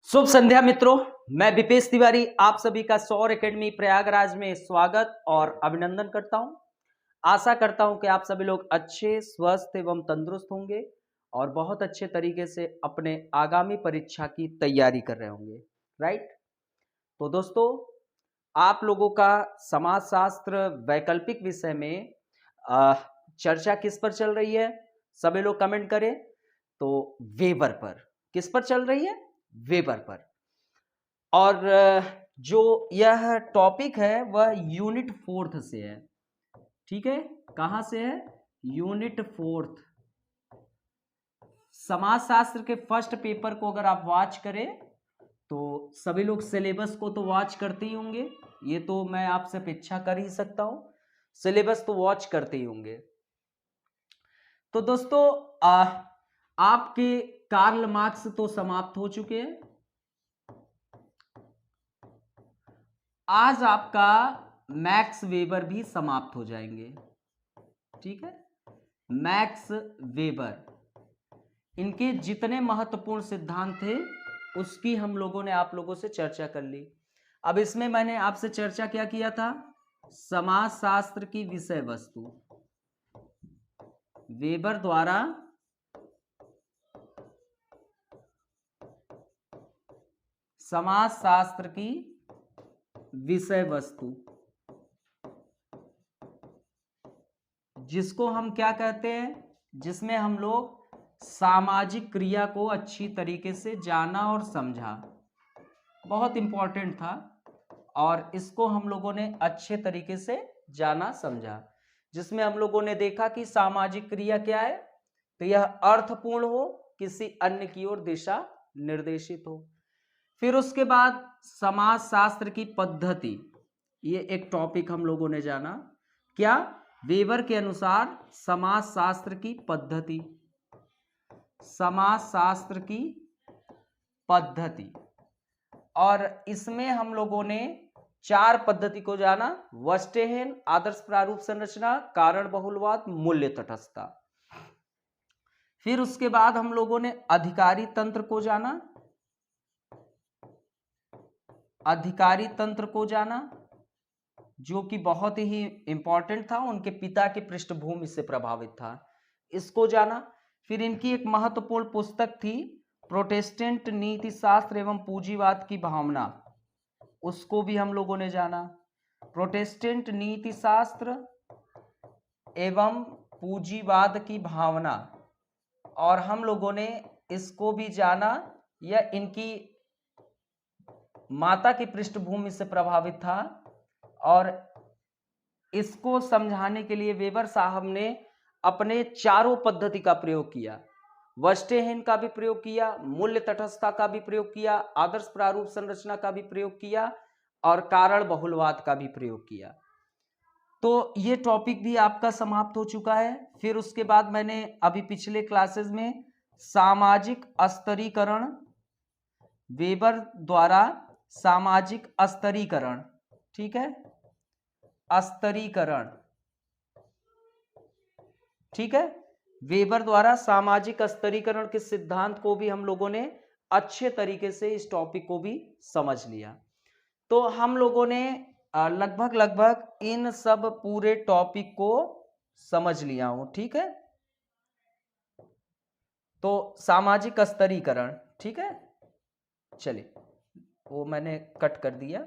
शुभ संध्या मित्रों, मैं विपेश तिवारी आप सभी का सौर एकेडमी प्रयागराज में स्वागत और अभिनंदन करता हूं। आशा करता हूं कि आप सभी लोग अच्छे, स्वस्थ एवं तंदुरुस्त होंगे और बहुत अच्छे तरीके से अपने आगामी परीक्षा की तैयारी कर रहे होंगे, राइट। तो दोस्तों, आप लोगों का समाजशास्त्र वैकल्पिक विषय में चर्चा किस पर चल रही है? सभी लोग कमेंट करें। तो वेबर पर। किस पर चल रही है? वेबर पर। और जो यह टॉपिक है वह यूनिट 4 से है। ठीक है, कहां से है? यूनिट 4। समाजशास्त्र के फर्स्ट पेपर को अगर आप वॉच करें तो सभी लोग सिलेबस को तो वॉच करते ही होंगे, ये तो मैं आपसे अपेक्षा कर ही सकता हूं। सिलेबस तो वॉच करते ही होंगे। तो दोस्तों, आपके कार्ल मार्क्स तो समाप्त हो चुके हैं। आज आपका मैक्स वेबर भी समाप्त हो जाएंगे। ठीक है, मैक्स वेबर, इनके जितने महत्वपूर्ण सिद्धांत थे उसकी हम लोगों ने आप लोगों से चर्चा कर ली। अब इसमें मैंने आपसे चर्चा क्या किया था? समाजशास्त्र की विषय वस्तु, वेबर द्वारा समाजशास्त्र की विषय वस्तु, जिसको हम क्या कहते हैं? जिसमें हम लोग सामाजिक क्रिया को अच्छी तरीके से जाना और समझा। बहुत इंपॉर्टेंट था और इसको हम लोगों ने अच्छे तरीके से जाना समझा, जिसमें हम लोगों ने देखा कि सामाजिक क्रिया क्या है, तो यह अर्थपूर्ण हो, किसी अन्य की ओर दिशा निर्देशित हो। फिर उसके बाद समाजशास्त्र की पद्धति, ये एक टॉपिक हम लोगों ने जाना। क्या? वेबर के अनुसार समाजशास्त्र की पद्धति, समाजशास्त्र की पद्धति। और इसमें हम लोगों ने 4 पद्धति को जाना: वर्स्टेहेन, आदर्श प्रारूप संरचना, कारण बहुलवाद, मूल्य तटस्थता। फिर उसके बाद हम लोगों ने अधिकारी तंत्र को जाना, अधिकारी तंत्र को जाना, जो कि बहुत ही इंपॉर्टेंट था, उनके पिता की पृष्ठभूमि से प्रभावित था, इसको जाना। फिर इनकी एक महत्वपूर्ण पुस्तक थी प्रोटेस्टेंट नीति शास्त्र एवं पूंजीवाद की भावना, उसको भी हम लोगों ने जाना। प्रोटेस्टेंट नीति शास्त्र एवं पूंजीवाद की भावना, और हम लोगों ने इसको भी जाना, यह इनकी माता की पृष्ठभूमि से प्रभावित था। और इसको समझाने के लिए वेबर साहब ने अपने चारों पद्धति का प्रयोग किया। वर्स्टेहेन का भी प्रयोग किया, मूल्य तटस्थता का भी प्रयोग किया, आदर्श प्रारूप संरचना का भी प्रयोग किया और कारण बहुलवाद का भी प्रयोग किया। तो ये टॉपिक भी आपका समाप्त हो चुका है। फिर उसके बाद मैंने अभी पिछले क्लासेस में सामाजिक स्तरीकरण, वेबर द्वारा सामाजिक स्तरीकरण, ठीक है, स्तरीकरण, ठीक है, वेबर द्वारा सामाजिक स्तरीकरण के सिद्धांत को भी हम लोगों ने अच्छे तरीके से, इस टॉपिक को भी समझ लिया। तो हम लोगों ने लगभग इन सब पूरे टॉपिक को समझ लिया हूं। ठीक है, तो सामाजिक स्तरीकरण, ठीक है, चलिए वो मैंने कट कर दिया।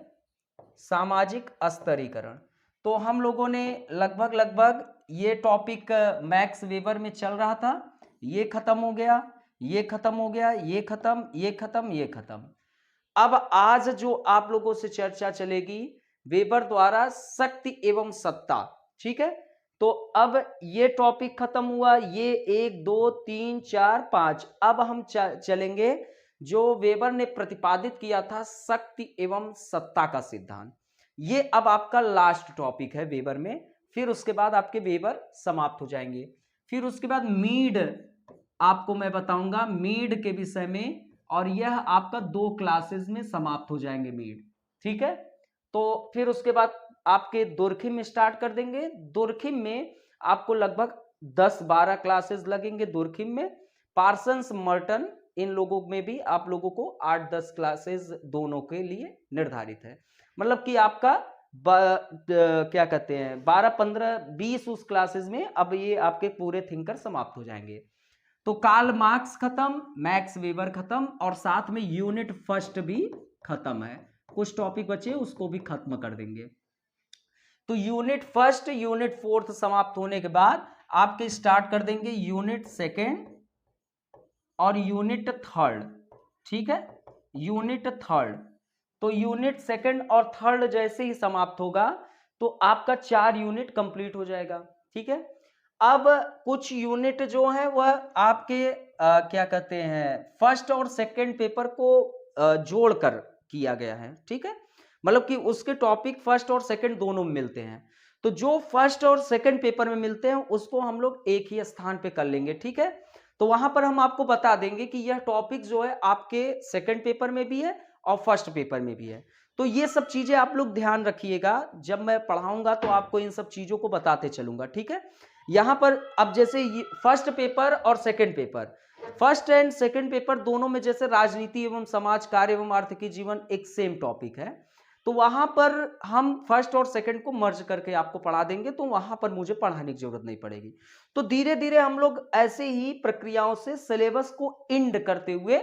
सामाजिक स्तरीकरण, तो हम लोगों ने लगभग ये टॉपिक मैक्स वेबर में चल रहा था, ये खत्म हो गया, ये खत्म हो गया, ये खत्म, ये खत्म, ये खत्म। अब आज जो आप लोगों से चर्चा चलेगी वेबर द्वारा शक्ति एवं सत्ता, ठीक है। तो अब ये टॉपिक खत्म हुआ, ये 1 2 3 4 5। अब हम चलेंगे जो वेबर ने प्रतिपादित किया था शक्ति एवं सत्ता का सिद्धांत। ये अब आपका लास्ट टॉपिक है वेबर में। फिर उसके बाद आपके वेबर समाप्त हो जाएंगे। फिर उसके बाद मीड आपको मैं बताऊंगा, मीड के विषय में, और यह आपका 2 क्लासेस में समाप्त हो जाएंगे मीड, ठीक है। तो फिर उसके बाद आपके दोरखिम में स्टार्ट कर देंगे। दोरखिम में आपको लगभग 10-12 क्लासेस लगेंगे दोरखिम में। पार्सन्स मर्टन इन लोगों में भी आप लोगों को 8-10 क्लासेस दोनों के लिए निर्धारित है। मतलब कि आपका क्या कहते हैं 12-15-20 उस क्लासेस में अब ये आपके पूरे थिंकर समाप्त हो जाएंगे। तो कार्ल मार्क्स खत्म, मैक्स वेबर खत्म और साथ में यूनिट फर्स्ट भी खत्म है। कुछ टॉपिक बचे उसको भी खत्म कर देंगे। तो यूनिट फर्स्ट यूनिट फोर्थ समाप्त होने के बाद आपके स्टार्ट कर देंगे यूनिट सेकेंड और यूनिट थर्ड। ठीक है, यूनिट थर्ड। तो यूनिट सेकेंड और थर्ड जैसे ही समाप्त होगा तो आपका 4 यूनिट कंप्लीट हो जाएगा। ठीक है, अब कुछ यूनिट जो है वह आपके क्या कहते हैं फर्स्ट और सेकेंड पेपर को जोड़कर किया गया है। ठीक है, मतलब कि उसके टॉपिक फर्स्ट और सेकेंड दोनों में मिलते हैं। तो जो फर्स्ट और सेकेंड पेपर में मिलते हैं उसको हम लोग एक ही स्थान पे कर लेंगे। ठीक है, तो वहां पर हम आपको बता देंगे कि यह टॉपिक जो है आपके सेकेंड पेपर में भी है और फर्स्ट पेपर में भी है। तो ये सब चीजें आप लोग ध्यान रखिएगा, जब मैं पढ़ाऊंगा तो आपको इन सब चीजों को बताते चलूंगा। ठीक है, यहां पर अब जैसे फर्स्ट पेपर और second paper, first and second paper दोनों में जैसे राजनीति एवं समाज कार्य एवं आर्थिक जीवन एक सेम टॉपिक है, तो वहां पर हम फर्स्ट और सेकंड को मर्ज करके आपको पढ़ा देंगे, तो वहां पर मुझे पढ़ाने की जरूरत नहीं पड़ेगी। तो धीरे धीरे हम लोग ऐसे ही प्रक्रियाओं से सिलेबस को इंड करते हुए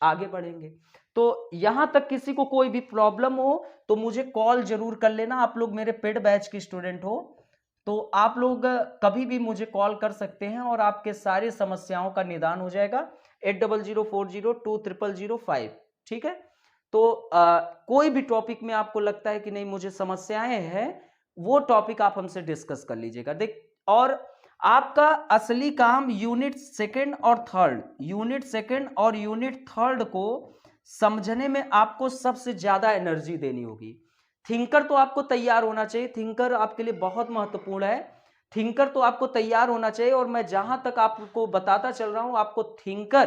आगे बढ़ेंगे। तो यहां तक किसी को कोई भी प्रॉब्लम हो तो मुझे कॉल जरूर कर लेना। आप लोग मेरे पेड बैच के स्टूडेंट हो तो आप लोग कभी भी मुझे कॉल कर सकते हैं और आपके सारी समस्याओं का निदान हो जाएगा। 8004020005। ठीक है, तो कोई भी टॉपिक में आपको लगता है कि नहीं मुझे समस्याएं हैं, वो टॉपिक आप हमसे डिस्कस कर लीजिएगा। देख, और आपका असली काम यूनिट सेकंड और थर्ड, यूनिट सेकंड और यूनिट थर्ड को समझने में आपको सबसे ज्यादा एनर्जी देनी होगी। थिंकर तो आपको तैयार होना चाहिए, थिंकर आपके लिए बहुत महत्वपूर्ण है। थिंकर तो आपको तैयार होना चाहिए और मैं जहां तक आपको बताता चल रहा हूं आपको थिंकर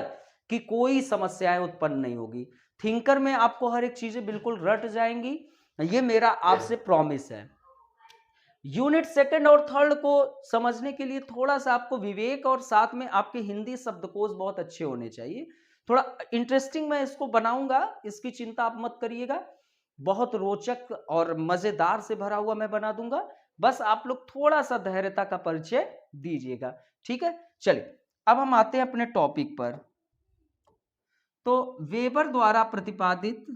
की कोई समस्याएं उत्पन्न नहीं होगी। थिंकर में आपको हर एक चीजें बिल्कुल रट जाएंगी, ये मेरा आपसे प्रॉमिस है। यूनिट सेकंड और थर्ड को समझने के लिए थोड़ा सा आपको विवेक और साथ में आपके हिंदी शब्दकोश बहुत अच्छे होने चाहिए। थोड़ा इंटरेस्टिंग मैं इसको बनाऊंगा, इसकी चिंता आप मत करिएगा। बहुत रोचक और मजेदार से भरा हुआ मैं बना दूंगा, बस आप लोग थोड़ा सा धैर्यता का परिचय दीजिएगा। ठीक है, चलिए अब हम आते हैं अपने टॉपिक पर। तो वेबर द्वारा प्रतिपादित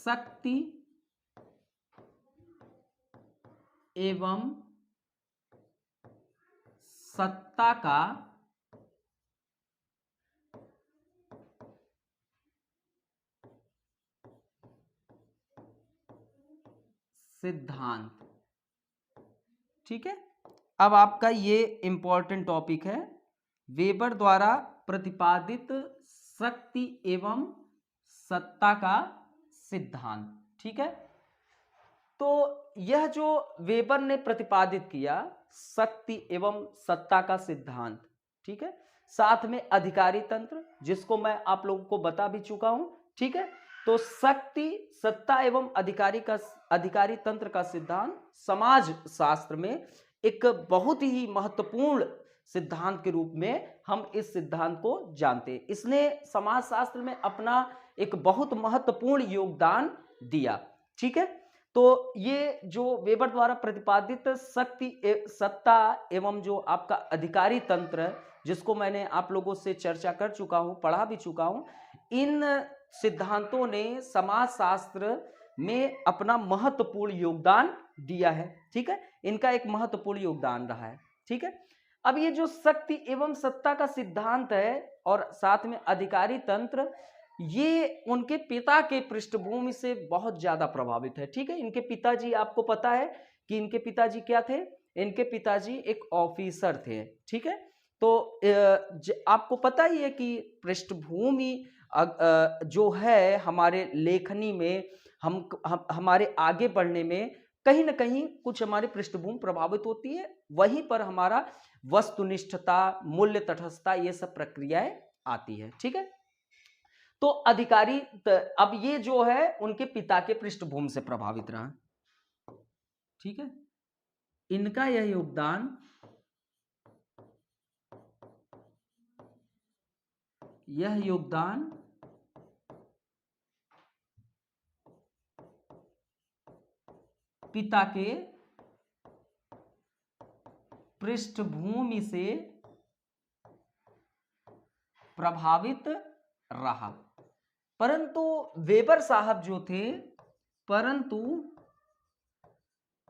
शक्ति एवं सत्ता का सिद्धांत। ठीक है, अब आपका ये इंपॉर्टेंट टॉपिक है, वेबर द्वारा प्रतिपादित शक्ति एवं सत्ता का सिद्धांत। ठीक है, तो यह जो वेबर ने प्रतिपादित किया शक्ति एवं सत्ता का सिद्धांत, ठीक है, साथ में अधिकारी तंत्र जिसको मैं आप लोगों को बता भी चुका हूं। ठीक है, तो शक्ति सत्ता एवं अधिकारी तंत्र का सिद्धांत समाज शास्त्र में एक बहुत ही महत्वपूर्ण सिद्धांत के रूप में हम इस सिद्धांत को जानते हैं। इसने समाज शास्त्र में अपना एक बहुत महत्वपूर्ण योगदान दिया। ठीक है, तो ये जो वेबर द्वारा प्रतिपादित शक्ति सत्ता एवं जो आपका अधिकारी तंत्र जिसको मैंने आप लोगों से चर्चा कर चुका हूं, पढ़ा भी चुका हूं, इन सिद्धांतों ने समाज शास्त्र में अपना महत्वपूर्ण योगदान दिया है। ठीक है, इनका एक महत्वपूर्ण योगदान रहा है। ठीक है, अब ये जो शक्ति एवं सत्ता का सिद्धांत है और साथ में अधिकारी तंत्र, ये उनके पिता के पृष्ठभूमि से बहुत ज्यादा प्रभावित है। ठीक है, इनके पिताजी, आपको पता है कि इनके पिताजी क्या थे, इनके पिताजी एक ऑफिसर थे। ठीक है, तो आपको पता ही है कि पृष्ठभूमि जो है हमारे लेखनी में, हमारे आगे बढ़ने में कहीं ना कहीं कुछ हमारी पृष्ठभूमि प्रभावित होती है, वहीं पर हमारा वस्तुनिष्ठता, मूल्य तटस्थता, ये सब प्रक्रियाएं आती है। ठीक है, तो अधिकारी अब ये जो है उनके पिता के पृष्ठभूमि से प्रभावित रहा, ठीक है। इनका यह योगदान पिता के पृष्ठभूमि से प्रभावित रहा। परंतु वेबर साहब जो थे,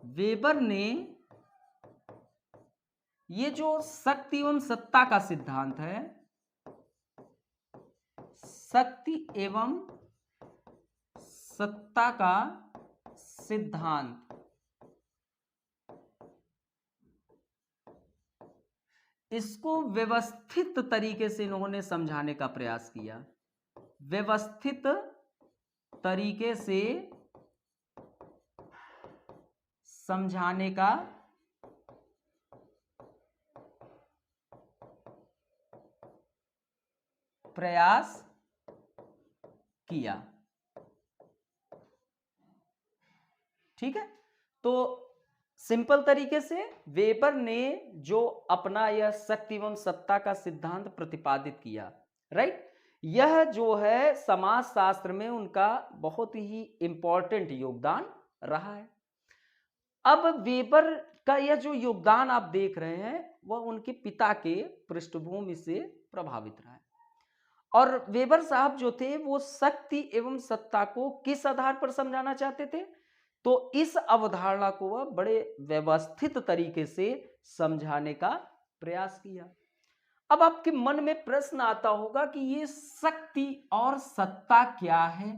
वेबर ने ये जो शक्ति एवं सत्ता का सिद्धांत है, शक्ति एवं सत्ता का सिद्धांत, इसको व्यवस्थित तरीके से इन्होंने समझाने का प्रयास किया, व्यवस्थित तरीके से समझाने का प्रयास किया, ठीक है। तो सिंपल तरीके से वेबर ने जो अपना यह शक्ति एवं सत्ता का सिद्धांत प्रतिपादित किया, राइट, यह जो है समाजशास्त्र में उनका बहुत ही इंपॉर्टेंट योगदान रहा है। अब वेबर का यह जो योगदान आप देख रहे हैं वह उनके पिता के पृष्ठभूमि से प्रभावित रहा है। और वेबर साहब जो थे वो शक्ति एवं सत्ता को किस आधार पर समझाना चाहते थे, तो इस अवधारणा को वह बड़े व्यवस्थित तरीके से समझाने का प्रयास किया। अब आपके मन में प्रश्न आता होगा कि ये शक्ति और सत्ता क्या है,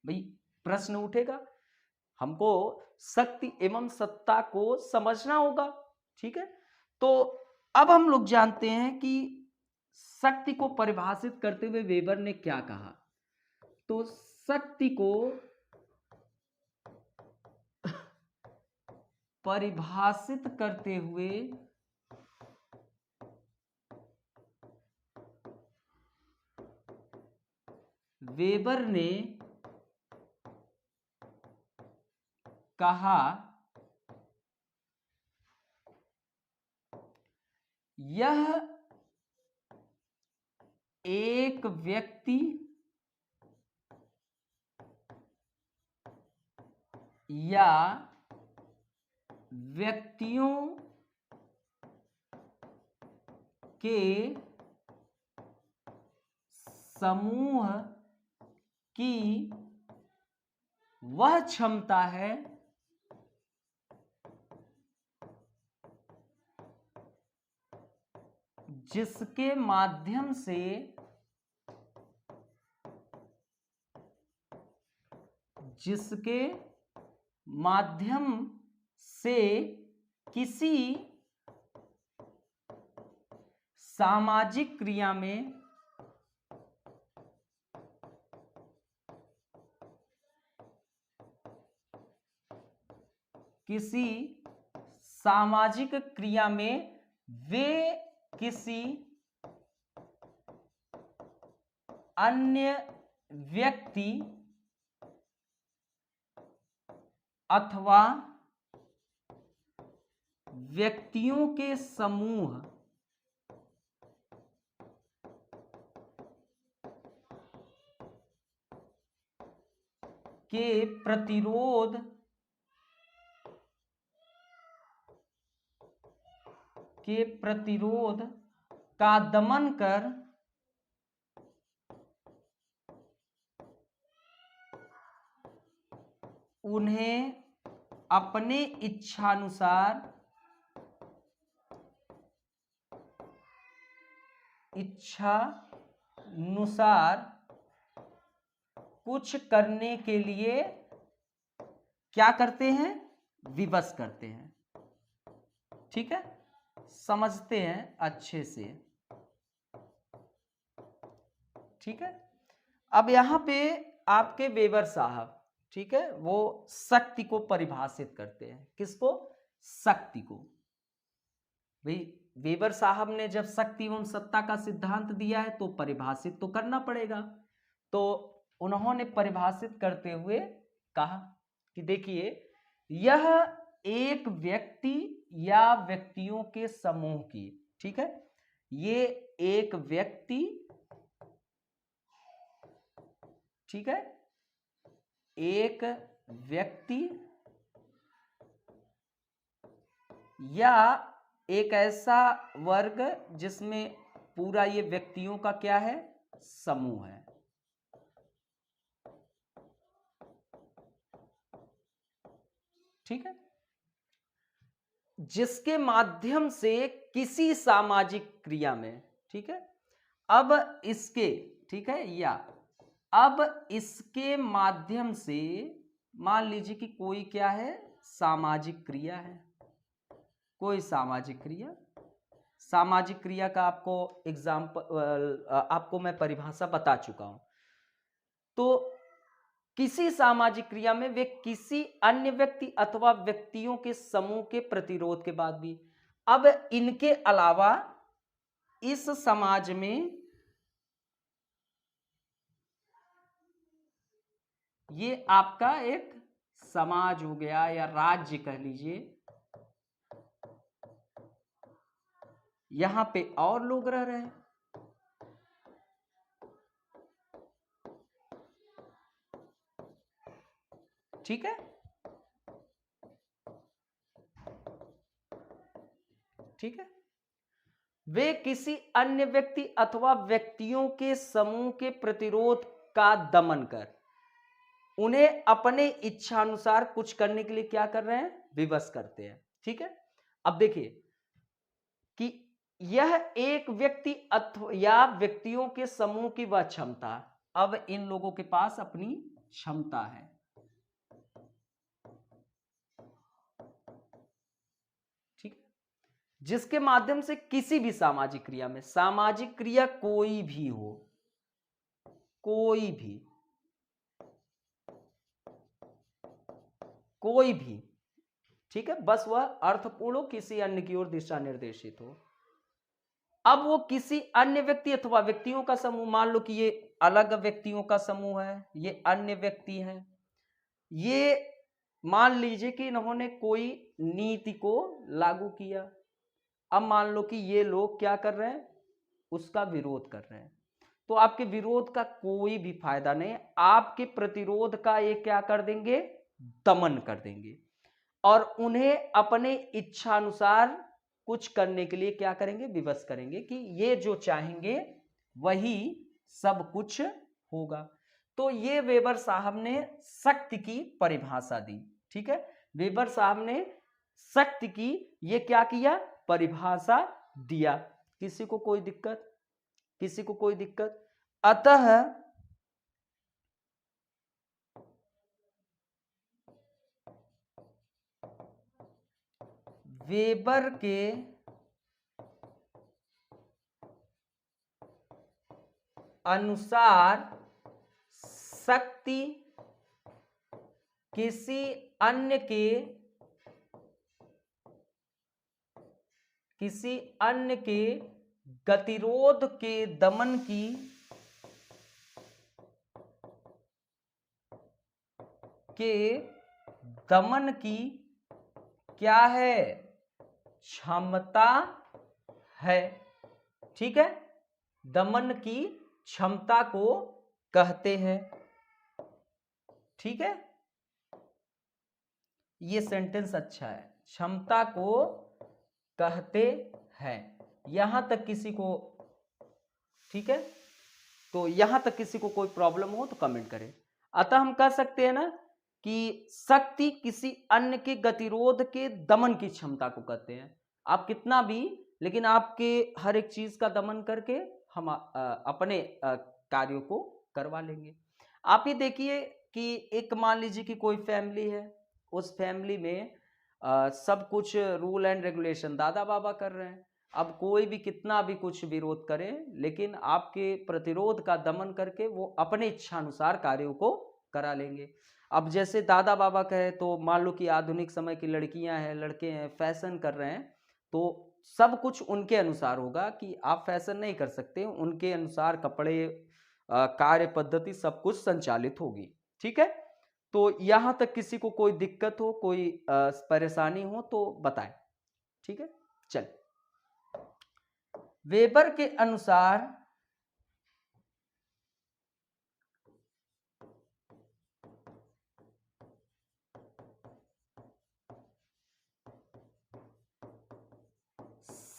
भाई प्रश्न उठेगा, हमको शक्ति एवं सत्ता को समझना होगा, ठीक है। तो अब हम लोग जानते हैं कि शक्ति को परिभाषित करते हुए वेबर ने क्या कहा। तो शक्ति को परिभाषित करते हुए वेबर ने कहा यह एक व्यक्ति या व्यक्तियों के समूह की वह क्षमता है जिसके माध्यम से किसी सामाजिक क्रिया में वे किसी अन्य व्यक्ति अथवा व्यक्तियों के समूह के प्रतिरोध का दमन कर उन्हें अपने इच्छानुसार कुछ करने के लिए क्या करते हैं, विवश करते हैं, ठीक है, समझते हैं अच्छे से, ठीक है। अब यहां पे आपके वेबर साहब, ठीक है, वो शक्ति को परिभाषित करते हैं, किसको, शक्ति को। भाई वेबर साहब ने जब शक्ति एवं सत्ता का सिद्धांत दिया है तो परिभाषित तो करना पड़ेगा। तो उन्होंने परिभाषित करते हुए कहा कि देखिए, यह एक व्यक्ति या व्यक्तियों के समूह की, ठीक है, ये एक व्यक्ति, ठीक है, एक व्यक्ति या एक ऐसा वर्ग जिसमें पूरा ये व्यक्तियों का क्या है, समूह है। ठीक है, जिसके माध्यम से किसी सामाजिक क्रिया में, ठीक है, अब इसके, ठीक है, या अब इसके माध्यम से मान लीजिए कि कोई क्या है, सामाजिक क्रिया है, कोई सामाजिक क्रिया। सामाजिक क्रिया का आपको एग्जाम्पल, आपको मैं परिभाषा बता चुका हूं। तो किसी सामाजिक क्रिया में वे किसी अन्य व्यक्ति अथवा व्यक्तियों के समूह के प्रतिरोध के बाद भी, अब इनके अलावा इस समाज में ये आपका एक समाज हो गया या राज्य कह लीजिए, यहां पे और लोग रह रहे हैं, ठीक है, ठीक है, वे किसी अन्य व्यक्ति अथवा व्यक्तियों के समूह के प्रतिरोध का दमन कर उन्हें अपने इच्छानुसार कुछ करने के लिए क्या कर रहे हैं, विवश करते हैं। ठीक है, अब देखिए कि यह एक व्यक्ति या व्यक्तियों के समूह की वह क्षमता, अब इन लोगों के पास अपनी क्षमता है, ठीक है, जिसके माध्यम से किसी भी सामाजिक क्रिया में, सामाजिक क्रिया कोई भी हो, कोई भी, कोई भी, ठीक है, बस वह अर्थपूर्ण हो, किसी अन्य की ओर दिशा निर्देशित हो। अब वो किसी अन्य व्यक्ति अथवा व्यक्तियों का समूह, मान लो कि ये अलग व्यक्तियों का समूह है, ये अन्य व्यक्ति हैं, ये मान लीजिए कि इन्होंने कोई नीति को लागू किया, अब मान लो कि ये लोग क्या कर रहे हैं, उसका विरोध कर रहे हैं, तो आपके विरोध का कोई भी फायदा नहीं, आपके प्रतिरोध का ये क्या कर देंगे, दमन कर देंगे, और उन्हें अपने इच्छानुसार कुछ करने के लिए क्या करेंगे, विवश करेंगे कि ये जो चाहेंगे वही सब कुछ होगा। तो ये वेबर साहब ने शक्ति की परिभाषा दी। ठीक है, वेबर साहब ने शक्ति की ये क्या किया, परिभाषा दिया। किसी को कोई दिक्कत, किसी को कोई दिक्कत? अतः वेबर के अनुसार शक्ति किसी अन्य के गतिरोध के दमन की क्या है, क्षमता है। ठीक है, दमन की क्षमता को कहते हैं। ठीक है, ये सेंटेंस अच्छा है, क्षमता को कहते हैं। यहां तक किसी को ठीक है, तो यहां तक किसी को कोई प्रॉब्लम हो तो कमेंट करें। अतः हम कह सकते हैं ना कि शक्ति किसी अन्य के गतिरोध के दमन की क्षमता को कहते हैं। आप कितना भी, लेकिन आपके हर एक चीज का दमन करके हम अपने कार्यों को करवा लेंगे। आप ही देखिए कि एक मान लीजिए कि कोई फैमिली है, उस फैमिली में सब कुछ रूल एंड रेगुलेशन दादा बाबा कर रहे हैं। अब कोई भी कितना भी कुछ विरोध करे, लेकिन आपके प्रतिरोध का दमन करके वो अपने इच्छानुसार कार्यों को करा लेंगे। अब जैसे दादा बाबा कहे तो मान लो कि आधुनिक समय की लड़कियां हैं, लड़के हैं, फैशन कर रहे हैं, तो सब कुछ उनके अनुसार होगा कि आप फैशन नहीं कर सकते, उनके अनुसार कपड़े कार्य पद्धति सब कुछ संचालित होगी। ठीक है, तो यहां तक किसी को कोई दिक्कत हो, कोई परेशानी हो तो बताएं। ठीक है, चल। वेबर के अनुसार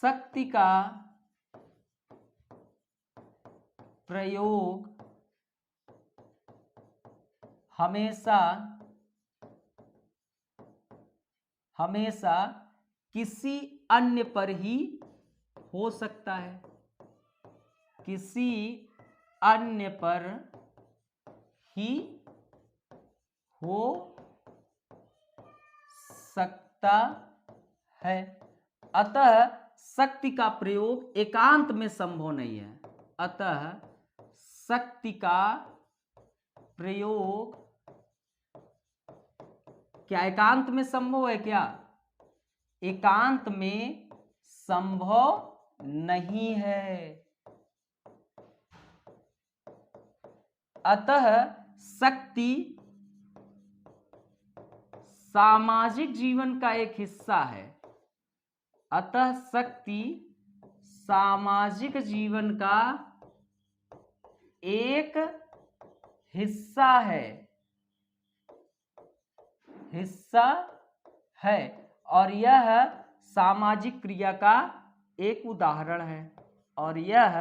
शक्ति का प्रयोग हमेशा किसी अन्य पर ही हो सकता है, किसी अन्य पर ही हो सकता है। अतः शक्ति का प्रयोग एकांत में संभव नहीं है। अतः शक्ति का प्रयोग क्या एकांत में संभव है? क्या एकांत में संभव नहीं है। अतः शक्ति सामाजिक जीवन का एक हिस्सा है। अतः शक्ति सामाजिक जीवन का एक हिस्सा है और यह सामाजिक क्रिया का एक उदाहरण है। और यह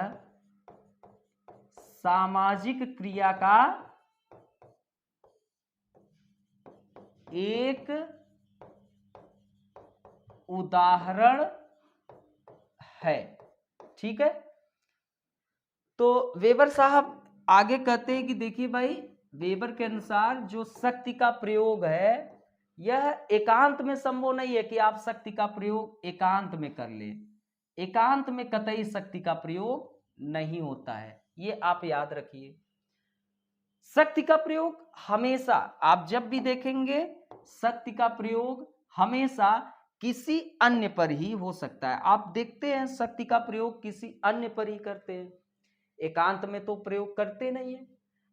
सामाजिक क्रिया का एक उदाहरण है। ठीक है, तो वेबर साहब आगे कहते हैं कि देखिए भाई, वेबर के अनुसार जो शक्ति का प्रयोग है यह एकांत में संभव नहीं है कि आप शक्ति का प्रयोग एकांत में कर ले। एकांत में कतई शक्ति का प्रयोग नहीं होता है, ये आप याद रखिए। शक्ति का प्रयोग हमेशा, आप जब भी देखेंगे, शक्ति का प्रयोग हमेशा किसी अन्य पर ही हो सकता है। आप देखते हैं शक्ति का प्रयोग किसी अन्य पर ही करते हैं, एकांत में तो प्रयोग करते नहीं है।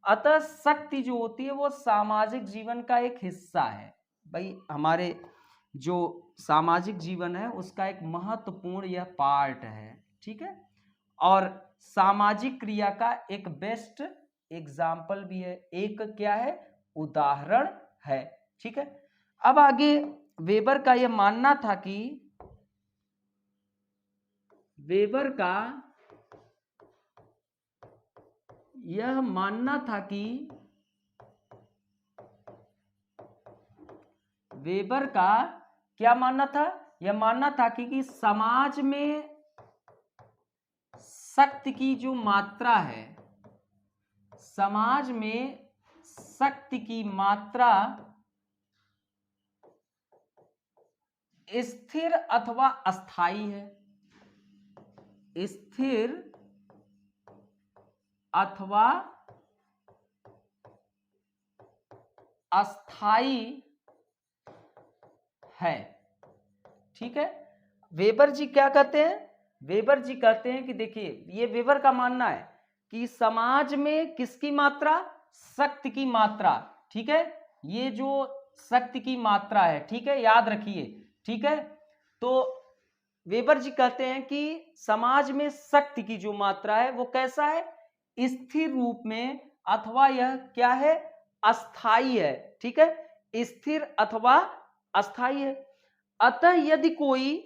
अतः शक्ति जो होती है वो सामाजिक जीवन का एक हिस्सा है। भाई हमारे जो सामाजिक जीवन है उसका एक महत्वपूर्ण यह पार्ट है। ठीक है, और सामाजिक क्रिया का एक बेस्ट एग्जाम्पल भी है, एक क्या है, उदाहरण है। ठीक है, अब आगे वेबर का यह मानना था कि वेबर का यह मानना था कि वेबर का क्या मानना था, यह मानना था कि समाज में शक्ति की जो मात्रा है, समाज में शक्ति की मात्रा स्थिर अथवा अस्थाई है। स्थिर अथवा अस्थाई है। ठीक है, वेबर जी क्या कहते हैं, वेबर जी कहते हैं कि देखिए, ये वेबर का मानना है कि समाज में किसकी मात्रा, शक्ति की मात्रा। ठीक है, ये जो शक्ति की मात्रा है, ठीक है, याद रखिए। ठीक है, तो वेबर जी कहते हैं कि समाज में शक्ति की जो मात्रा है वो कैसा है, स्थिर रूप में, अथवा यह क्या है, अस्थाई है। ठीक है, स्थिर अथवा अस्थाई है। अतः यदि कोई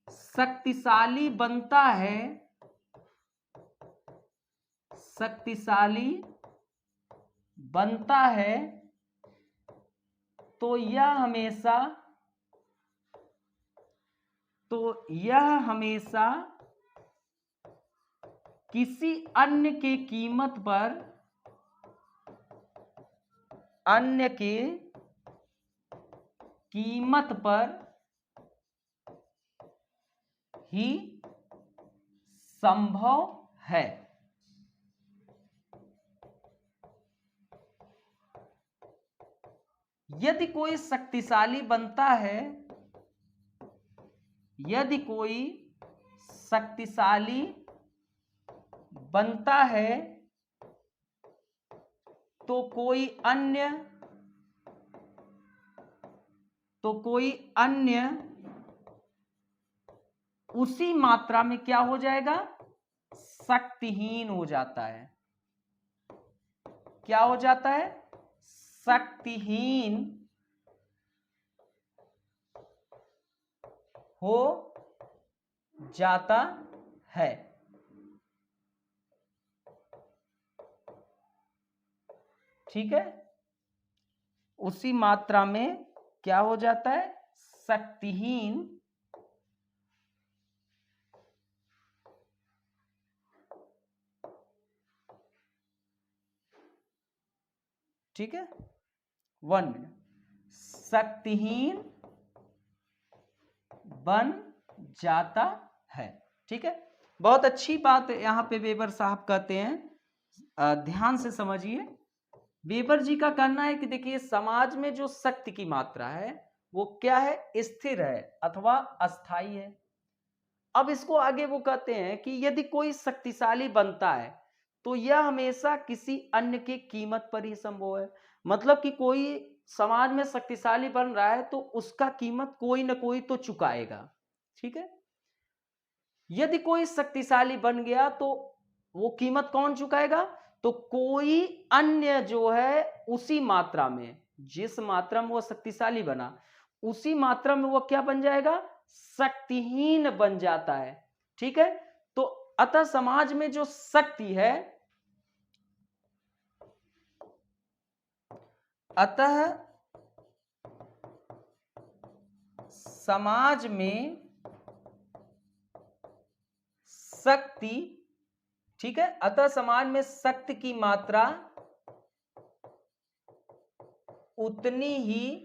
शक्तिशाली बनता है, शक्तिशाली बनता है, तो यह हमेशा किसी अन्य के कीमत पर ही संभव है। यदि कोई शक्तिशाली बनता है, यदि कोई शक्तिशाली बनता है तो कोई अन्य उसी मात्रा में क्या हो जाएगा, शक्तिहीन हो जाता है। क्या हो जाता है, शक्तिहीन हो जाता है। ठीक है, उसी मात्रा में क्या हो जाता है, शक्तिहीन ठीक है, 1 मिनट, शक्तिहीन बन जाता है। ठीक है, बहुत अच्छी बात यहां पे वेबर साहब कहते हैं, ध्यान से समझिए। वेबर जी का कहना है कि देखिए समाज में जो शक्ति की मात्रा है वो क्या है, स्थिर है अथवा अस्थाई है। अब इसको आगे वो कहते हैं कि यदि कोई शक्तिशाली बनता है तो यह हमेशा किसी अन्य की कीमत पर ही संभव है। मतलब कि कोई समाज में शक्तिशाली बन रहा है तो उसका कीमत कोई ना कोई तो चुकाएगा। ठीक है, यदि कोई शक्तिशाली बन गया तो वो कीमत कौन चुकाएगा, तो कोई अन्य जो है उसी मात्रा में, जिस मात्रा में वो शक्तिशाली बना उसी मात्रा में वो क्या बन जाएगा, शक्तिहीन बन जाता है। ठीक है, तो अतः समाज में जो शक्ति है, अतः समाज में शक्ति, ठीक है, अतः समाज में शक्ति की मात्रा उतनी ही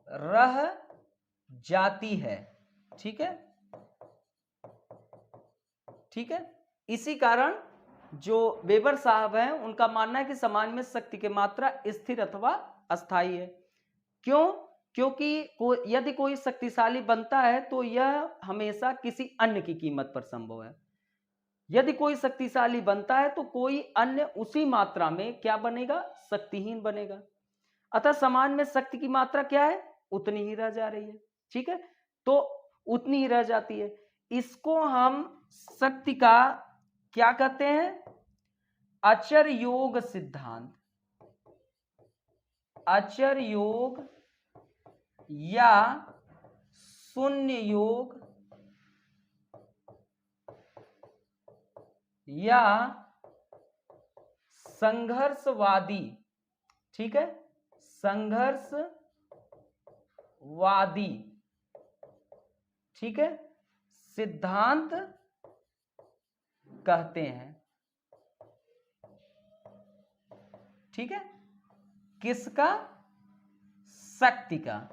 रह जाती है। ठीक है, ठीक है, इसी कारण जो वेबर साहब हैं उनका मानना है कि समाज में शक्ति की मात्रा स्थिर अथवा अस्थाई है। क्यों, क्योंकि यदि कोई शक्तिशाली बनता है तो यह हमेशा किसी अन्य की कीमत पर संभव है। यदि कोई शक्तिशाली बनता है तो कोई अन्य उसी मात्रा में क्या बनेगा, शक्तिहीन बनेगा। अतः समाज में शक्ति की मात्रा क्या है, उतनी ही रह जा रही है। ठीक है, तो उतनी ही रह जाती है। इसको हम शक्ति का क्या कहते हैं, अचर योग सिद्धांत, अचर योग या शून्य योग या संघर्षवादी, ठीक है, संघर्षवादी, ठीक है, सिद्धांत कहते हैं। ठीक है, किसका, शक्ति का,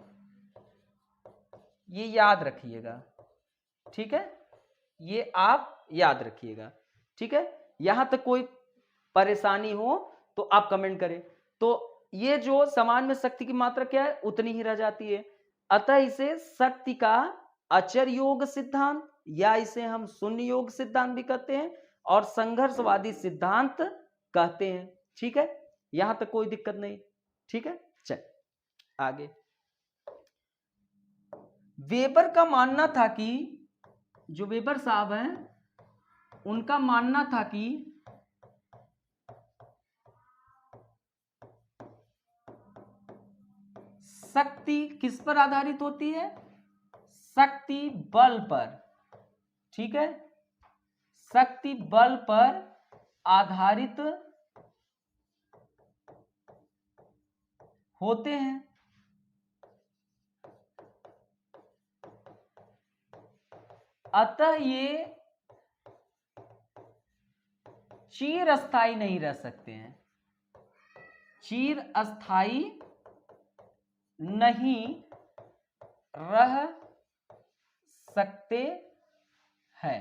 ये याद रखिएगा। ठीक है, ये आप याद रखिएगा। ठीक है, यहां तक कोई परेशानी हो तो आप कमेंट करें। तो ये जो समाज में शक्ति की मात्रा क्या है, उतनी ही रह जाती है। अतः इसे शक्ति का अचर योग सिद्धांत या इसे हम शून्य योग सिद्धांत भी कहते हैं और संघर्षवादी सिद्धांत कहते हैं। ठीक है, यहां तक कोई दिक्कत नहीं। ठीक है, चल आगे। वेबर का मानना था कि, जो वेबर साहब हैं उनका मानना था कि शक्ति किस पर आधारित होती है, शक्ति बल पर। ठीक है, शक्ति बल पर आधारित होते हैं। अतः ये चिरस्थायी नहीं रह सकते हैं, चिरस्थायी नहीं रह सकते हैं।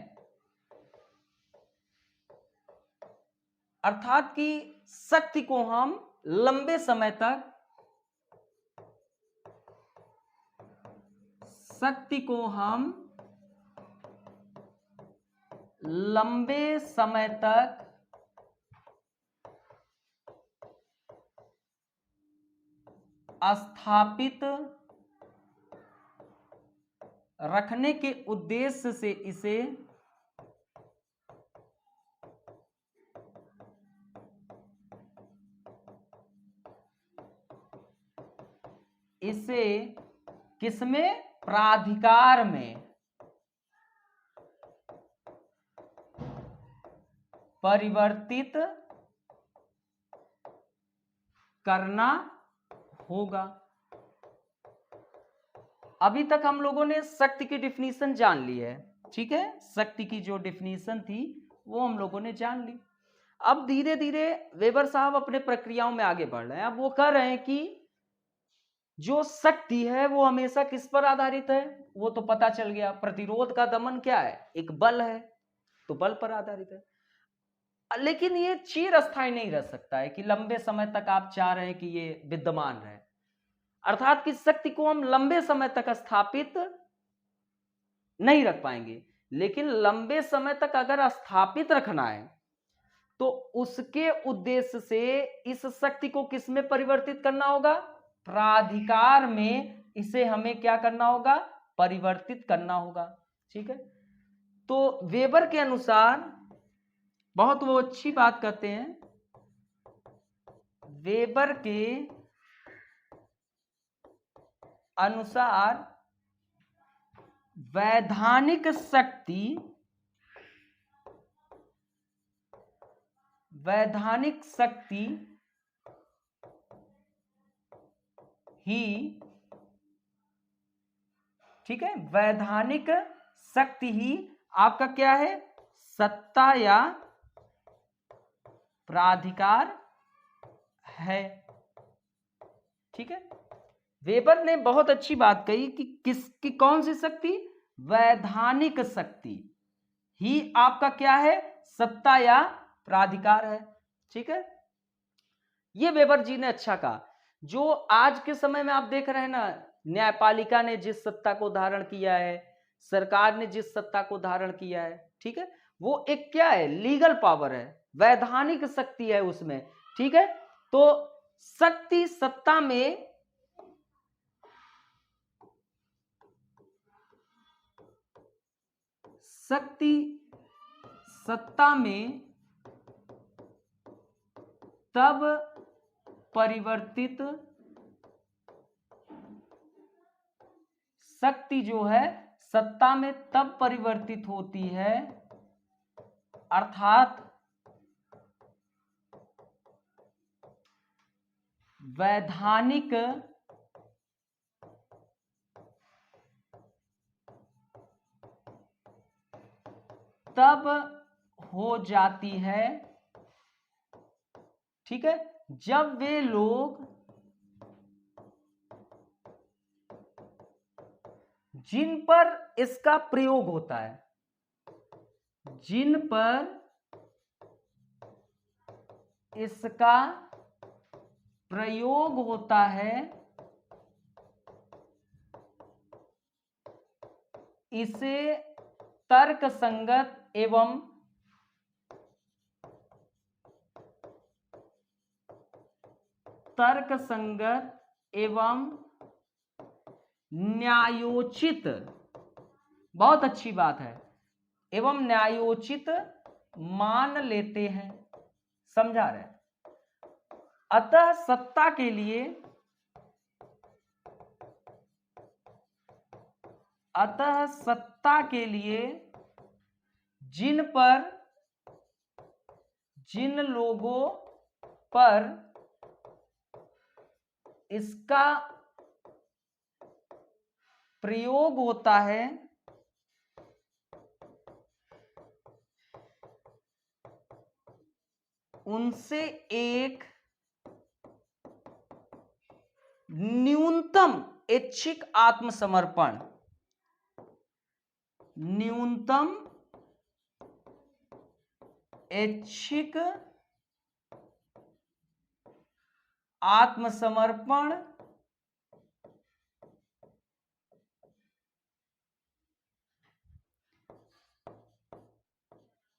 अर्थात कि शक्ति को हम लंबे समय तक स्थापित रखने के उद्देश्य से इसे किसमें, प्राधिकार में परिवर्तित करना होगा। अभी तक हम लोगों ने शक्ति की डिफिनीशन जान ली है, ठीक है, शक्ति की जो डिफिनीशन थी वो हम लोगों ने जान ली। अब धीरे धीरे वेबर साहब अपने प्रक्रियाओं में आगे बढ़ रहे हैं। अब वो कह रहे हैं कि जो शक्ति है वो हमेशा किस पर आधारित है, वो तो पता चल गया, प्रतिरोध का दमन क्या है, एक बल है, तो बल पर आधारित है। लेकिन ये चिरस्थायी नहीं रह सकता है कि लंबे समय तक आप चाह रहे हैं कि ये विद्यमान रहे, अर्थात कि शक्ति को हम लंबे समय तक स्थापित नहीं रख पाएंगे। लेकिन लंबे समय तक अगर स्थापित रखना है तो उसके उद्देश्य से इस शक्ति को किस में परिवर्तित करना होगा, प्राधिकार में इसे हमें क्या करना होगा, परिवर्तित करना होगा। ठीक है, तो वेबर के अनुसार बहुत वो अच्छी बात कहते हैं, वेबर के अनुसार वैधानिक शक्ति ही, ठीक है, वैधानिक शक्ति ही आपका क्या है, सत्ता या प्राधिकार है। ठीक है, वेबर ने बहुत अच्छी बात कही कि किसकी, कौन सी शक्ति, वैधानिक शक्ति ही आपका क्या है, सत्ता या प्राधिकार है। ठीक है, ये वेबर जी ने अच्छा कहा। जो आज के समय में आप देख रहे हैं ना, न्यायपालिका ने जिस सत्ता को धारण किया है, सरकार ने जिस सत्ता को धारण किया है, ठीक है, वो एक क्या है, लीगल पावर है, वैधानिक शक्ति है उसमें। ठीक है, तो शक्ति सत्ता में तब परिवर्तित, शक्ति जो है सत्ता में तब परिवर्तित होती है, अर्थात वैधानिक तब हो जाती है, ठीक है, जब वे लोग जिन पर इसका प्रयोग होता है, जिन पर इसका प्रयोग होता है, इसे तर्कसंगत एवं न्यायोचित, बहुत अच्छी बात है, एवं न्यायोचित मान लेते हैं। समझा रहे? अतः सत्ता के लिए जिन लोगों पर इसका प्रयोग होता है, उनसे एक न्यूनतम ऐच्छिक आत्मसमर्पण, न्यूनतम ऐच्छिक आत्मसमर्पण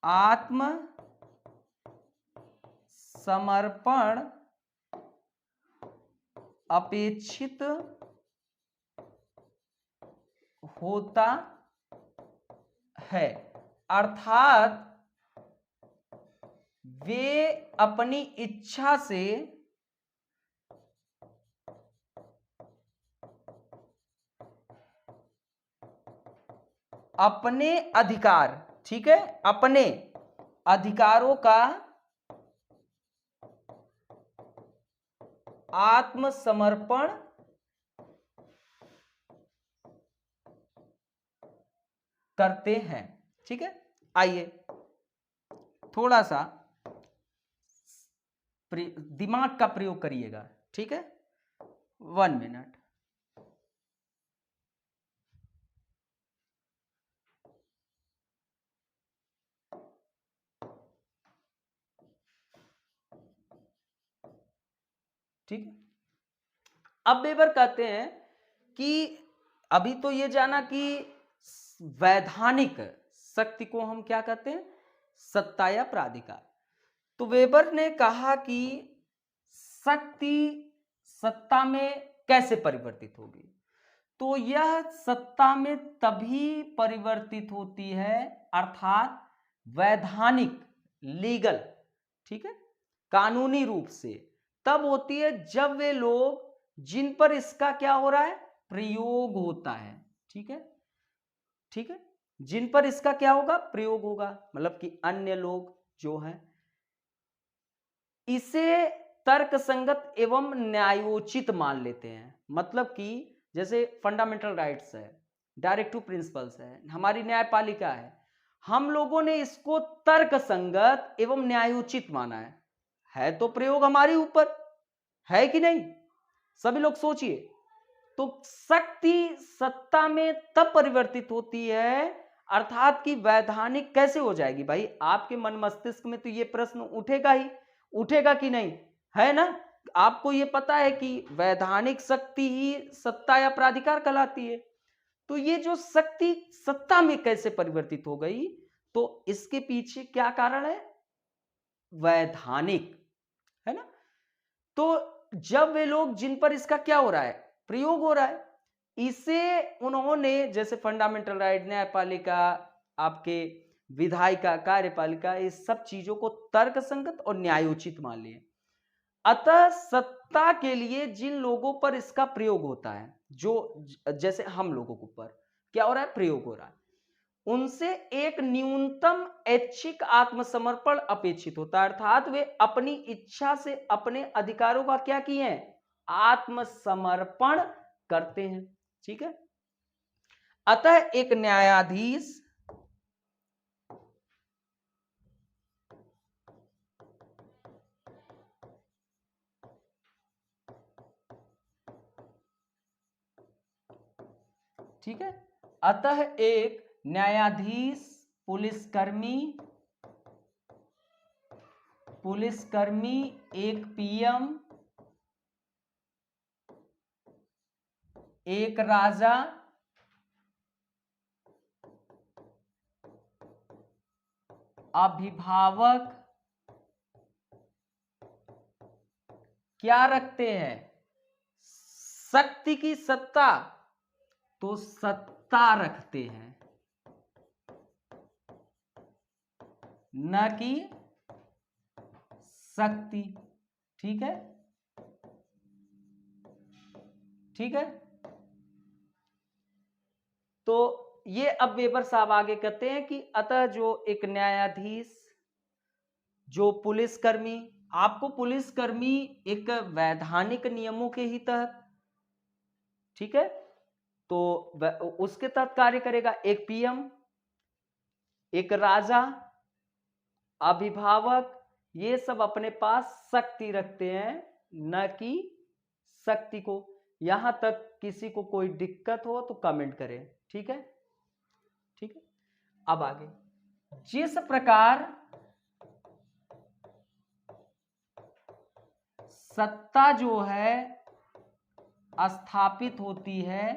आत्मसमर्पण अपेक्षित होता है, अर्थात वे अपनी इच्छा से अपने अधिकार, ठीक है, अपने अधिकारों का आत्मसमर्पण करते हैं। ठीक है, आइए थोड़ा सा दिमाग का प्रयोग करिएगा। ठीक है, 1 मिनट। ठीक है, अब वेबर कहते हैं कि अभी तो ये जाना कि वैधानिक शक्ति को हम क्या कहते हैं, सत्ता या प्राधिकार। तो वेबर ने कहा कि शक्ति सत्ता में कैसे परिवर्तित होगी, तो यह सत्ता में तभी परिवर्तित होती है, अर्थात वैधानिक लीगल, ठीक है, कानूनी रूप से तब होती है जब वे लोग जिन पर इसका क्या हो रहा है, प्रयोग होता है। ठीक है, ठीक है, जिन पर इसका क्या होगा, प्रयोग होगा, मतलब कि अन्य लोग जो है इसे तर्कसंगत एवं न्यायोचित मान लेते हैं। मतलब कि जैसे फंडामेंटल राइट्स है, डायरेक्ट टू प्रिंसिपल्स है, हमारी न्यायपालिका है, हम लोगों ने इसको तर्कसंगत एवं न्यायोचित माना है तो प्रयोग हमारे ऊपर है कि नहीं, सभी लोग सोचिए। तो शक्ति सत्ता में तब परिवर्तित होती है, अर्थात कि वैधानिक कैसे हो जाएगी भाई, आपके मन मस्तिष्क में तो ये प्रश्न उठेगा ही, उठेगा कि नहीं, है ना। आपको ये पता है कि वैधानिक शक्ति ही सत्ता या प्राधिकार कहलाती है। तो ये जो शक्ति सत्ता में कैसे परिवर्तित हो गई, तो इसके पीछे क्या कारण है, वैधानिक, है ना। तो जब वे लोग जिन पर इसका क्या हो रहा है, प्रयोग हो रहा है, इसे उन्होंने जैसे फंडामेंटल राइट, न्यायपालिका, आपके विधायिका, कार्यपालिका, इस सब चीजों को तर्कसंगत और न्यायोचित मान लिए। अतः सत्ता के लिए जिन लोगों पर इसका प्रयोग होता है, जो जैसे हम लोगों के ऊपर क्या हो रहा है, प्रयोग हो रहा है, उनसे एक न्यूनतम ऐच्छिक आत्मसमर्पण अपेक्षित होता है, अर्थात वे अपनी इच्छा से अपने अधिकारों का क्या किए हैं, आत्मसमर्पण करते हैं। ठीक है, अतः एक न्यायाधीश ठीक है, अतः एक न्यायाधीश, पुलिसकर्मी, एक पीएम, एक राजा, अभिभावक क्या रखते हैं, शक्ति की सत्ता, तो सत्ता रखते हैं, न कि शक्ति। ठीक है, ठीक है। तो ये अब वेबर साहब आगे कहते हैं कि अतः जो एक न्यायाधीश, जो पुलिसकर्मी, आपको पुलिसकर्मी एक वैधानिक नियमों के ही तहत, ठीक है, तो उसके तहत कार्य करेगा, एक पीएम, एक राजा, अभिभावक, ये सब अपने पास शक्ति रखते हैं, न कि शक्ति को। यहां तक किसी को कोई दिक्कत हो तो कमेंट करें। ठीक है, ठीक है, अब आगे, जिस प्रकार सत्ता जो है स्थापित होती है,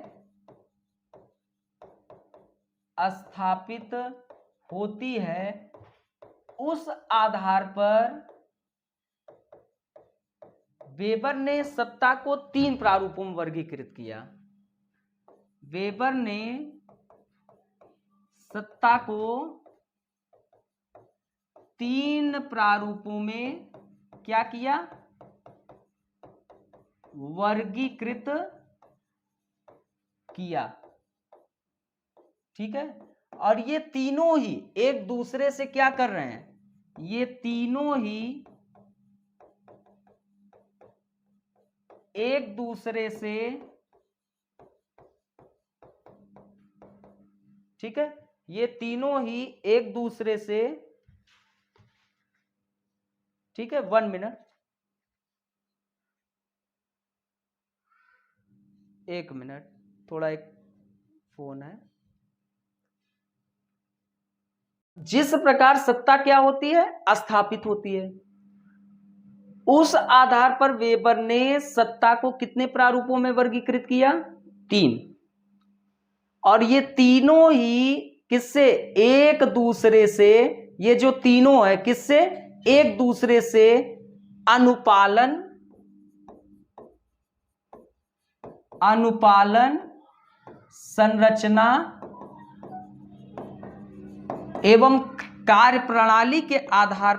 स्थापित होती है, उस आधार पर वेबर ने सत्ता को 3 प्रारूपों में वर्गीकृत किया। वेबर ने सत्ता को 3 प्रारूपों में क्या किया? वर्गीकृत किया। ठीक है, और ये तीनों ही एक दूसरे से क्या कर रहे हैं? ये तीनों ही एक दूसरे से, ठीक है, ये तीनों ही एक दूसरे से, ठीक है, 1 मिनट, 1 मिनट, थोड़ा एक फोन है। जिस प्रकार सत्ता क्या होती है? स्थापित होती है, उस आधार पर वेबर ने सत्ता को कितने प्रारूपों में वर्गीकृत किया? 3। और ये तीनों ही किससे? एक दूसरे से, ये जो तीनों है किससे? एक दूसरे से अनुपालन, अनुपालन, संरचना एवं कार्यप्रणाली के आधार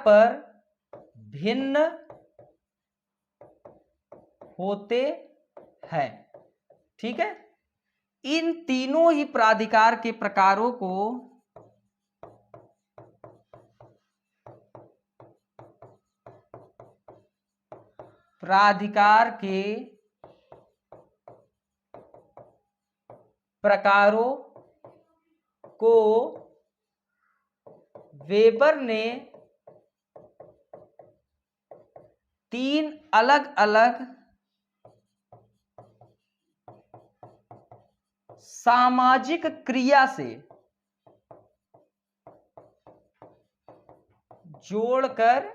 पर भिन्न होते हैं। ठीक है, इन तीनों ही प्राधिकार के प्रकारों को प्राधिकार के प्रकारों को वेबर ने 3 अलग अलग सामाजिक क्रिया से जोड़कर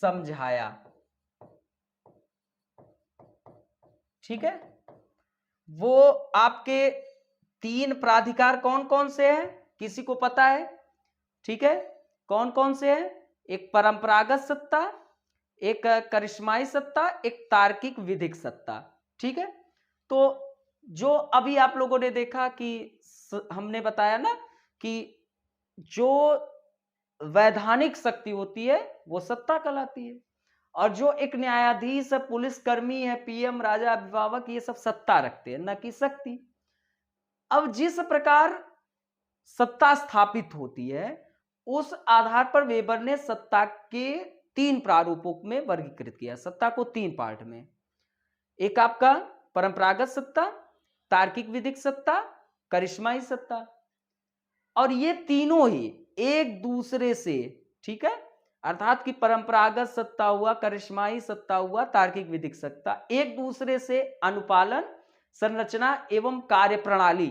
समझाया। ठीक है, वो आपके 3 प्राधिकार कौन कौन से हैं? किसी को पता है? ठीक है, कौन कौन से हैं? एक परंपरागत सत्ता, एक करिश्माई सत्ता, एक तार्किक विधिक सत्ता। ठीक है, तो जो अभी आप लोगों ने देखा कि हमने बताया ना कि जो वैधानिक शक्ति होती है वो सत्ता कहलाती है, और जो एक न्यायाधीश है, पुलिसकर्मी है, पीएम, राजा, अभिभावक, ये सब सत्ता रखते हैं, न कि शक्ति। अब जिस प्रकार सत्ता स्थापित होती है, उस आधार पर वेबर ने सत्ता के 3 प्रारूपों में वर्गीकृत किया। सत्ता को 3 पार्ट में, एक आपका परंपरागत सत्ता, तार्किक विधिक सत्ता, करिश्माई सत्ता, और ये तीनों ही एक दूसरे से, ठीक है, अर्थात कि परंपरागत सत्ता हुआ, करिश्माई सत्ता हुआ, तार्किक विधिक सत्ता, एक दूसरे से अनुपालन, संरचना एवं कार्यप्रणाली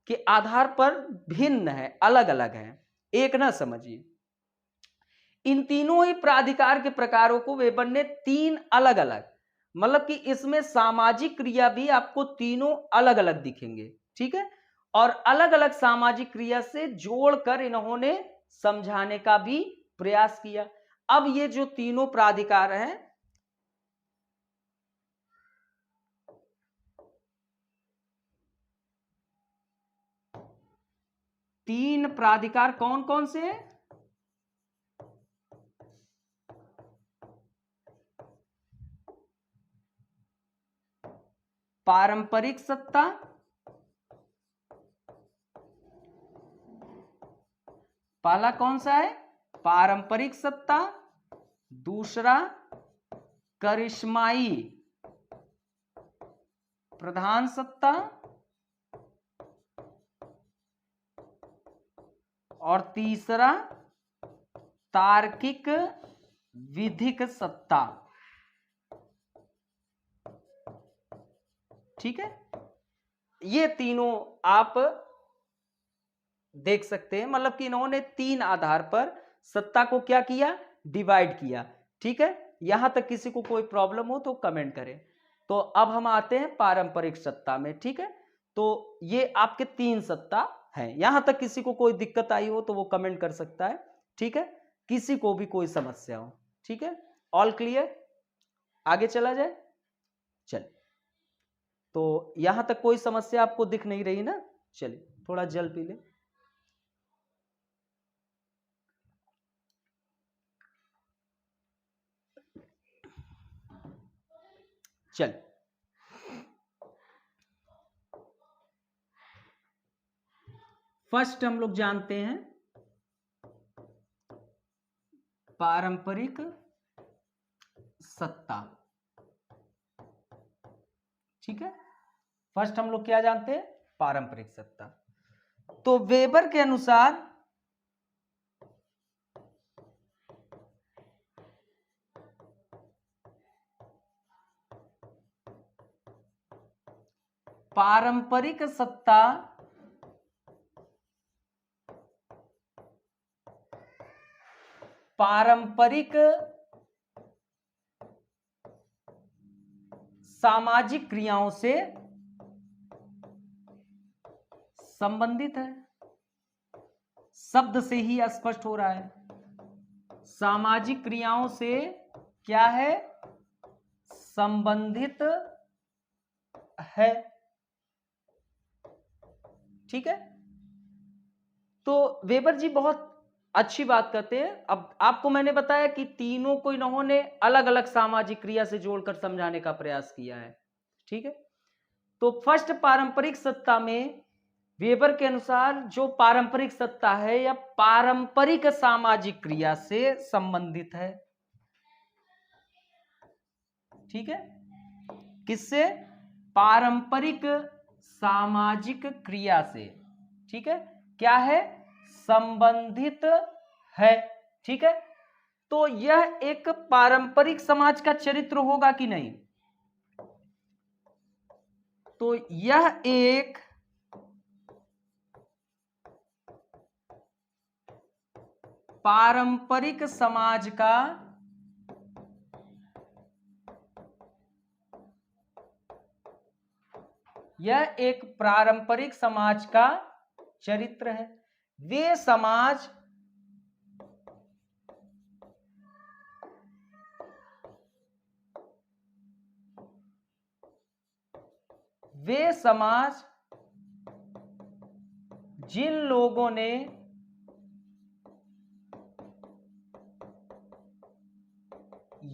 के आधार पर भिन्न है, अलग अलग है, एक ना समझिए। इन तीनों ही प्राधिकार के प्रकारों को वेबर ने 3 अलग अलग, मतलब कि इसमें सामाजिक क्रिया भी आपको तीनों अलग अलग दिखेंगे। ठीक है, और अलग अलग सामाजिक क्रिया से जोड़कर इन्होंने समझाने का भी प्रयास किया। अब ये जो तीनों प्राधिकार हैं, तीन प्राधिकार कौन कौन से हैं? पारंपरिक सत्ता, पहला कौन सा है? पारंपरिक सत्ता, दूसरा करिश्माई प्रधान सत्ता, और तीसरा तार्किक विधिक सत्ता। ठीक है, ये तीनों आप देख सकते हैं, मतलब कि इन्होंने तीन आधार पर सत्ता को क्या किया, डिवाइड किया। ठीक है, यहां तक किसी को कोई प्रॉब्लम हो तो कमेंट करें। तो अब हम आते हैं पारंपरिक सत्ता में। ठीक है, तो ये आपके तीन सत्ता हैं। यहां तक किसी को कोई दिक्कत आई हो तो वो कमेंट कर सकता है। ठीक है, किसी को भी कोई समस्या हो। ठीक है, ऑल क्लियर, आगे चला जाए। चल, तो यहां तक कोई समस्या आपको दिख नहीं रही ना? चलिए थोड़ा जल पी ले। चल, फर्स्ट हम लोग जानते हैं पारंपरिक सत्ता। ठीक है, फर्स्ट हम लोग क्या जानते हैं, पारंपरिक सत्ता। तो वेबर के अनुसार पारंपरिक सत्ता पारंपरिक सामाजिक क्रियाओं से संबंधित है। शब्द से ही स्पष्ट हो रहा है, सामाजिक क्रियाओं से क्या है, संबंधित है। ठीक है, तो वेबर जी बहुत अच्छी बात करते हैं। अब आपको मैंने बताया कि तीनों को इन्होंने अलग अलग सामाजिक क्रिया से जोड़कर समझाने का प्रयास किया है। ठीक है, तो फर्स्ट पारंपरिक सत्ता में वेबर के अनुसार जो पारंपरिक सत्ता है यह पारंपरिक सामाजिक क्रिया से संबंधित है। ठीक है, किससे, पारंपरिक सामाजिक क्रिया से। ठीक है, क्या है, संबंधित है। ठीक है, तो यह एक पारंपरिक समाज का चरित्र होगा कि नहीं? तो यह एक पारंपरिक समाज का यह एक पारंपरिक समाज का चरित्र है। वे समाज जिन लोगों ने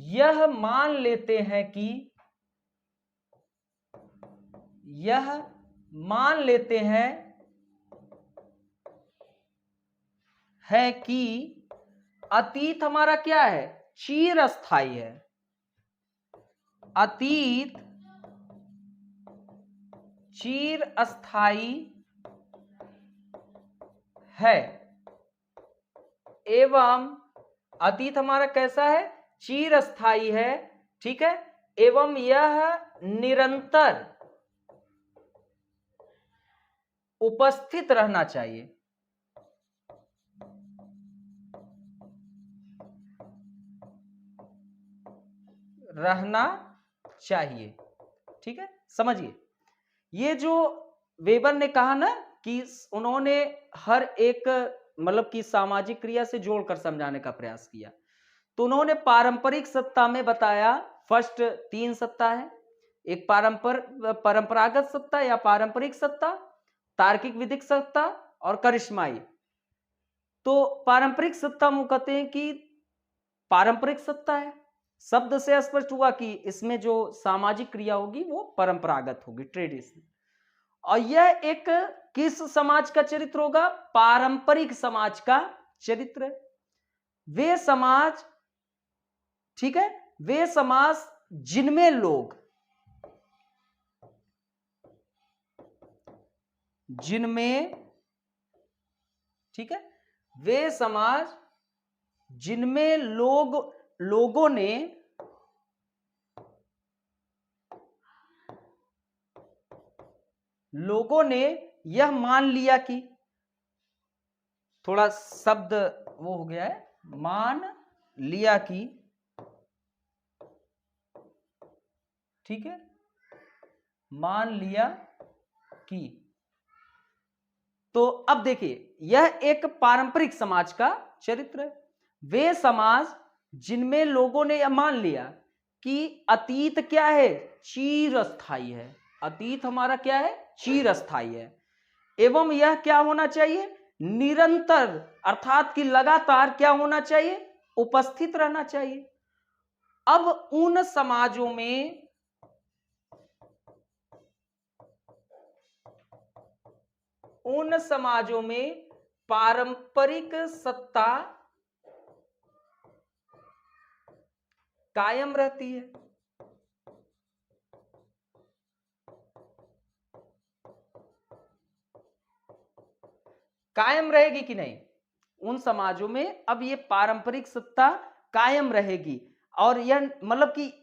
यह मान लेते हैं कि अतीत हमारा क्या है, चिरस्थायी है। अतीत चिरस्थायी है, एवं अतीत हमारा कैसा है, चिरस्थायी है। ठीक है, एवं यह निरंतर उपस्थित रहना चाहिए। ठीक है, समझिए, ये जो वेबर ने कहा ना कि उन्होंने हर एक मतलब कि सामाजिक क्रिया से जोड़कर समझाने का प्रयास किया, तो उन्होंने पारंपरिक सत्ता में बताया फर्स्ट तीन सत्ता है, एक परंपरागत सत्ता या पारंपरिक सत्ता, तार्किक विधिक सत्ता और करिश्माई। तो पारंपरिक सत्ता वो कहते हैं कि पारंपरिक सत्ता है, शब्द से स्पष्ट हुआ कि इसमें जो सामाजिक क्रिया होगी वो परंपरागत होगी, ट्रेडिशनल। और यह एक किस समाज का चरित्र होगा, पारंपरिक समाज का चरित्र। वे समाज, ठीक है, वे समाज जिनमें लोग ठीक है, वे समाज जिनमें लोगों ने लोगों ने यह मान लिया कि, थोड़ा शब्द वो हो गया है, मान लिया कि, ठीक है, मान लिया कि। तो अब देखिए, यह एक पारंपरिक समाज का चरित्र है। वे समाज जिनमें लोगों ने यह मान लिया कि अतीत क्या है, चिरस्थायी है। अतीत हमारा क्या है, चिरस्थायी है, एवं यह क्या होना चाहिए, निरंतर, अर्थात कि लगातार क्या होना चाहिए, उपस्थित रहना चाहिए। अब उन समाजों में पारंपरिक सत्ता कायम रहती है। कायम रहेगी कि नहीं, उन समाजों में अब ये पारंपरिक सत्ता कायम रहेगी। और यह मतलब कि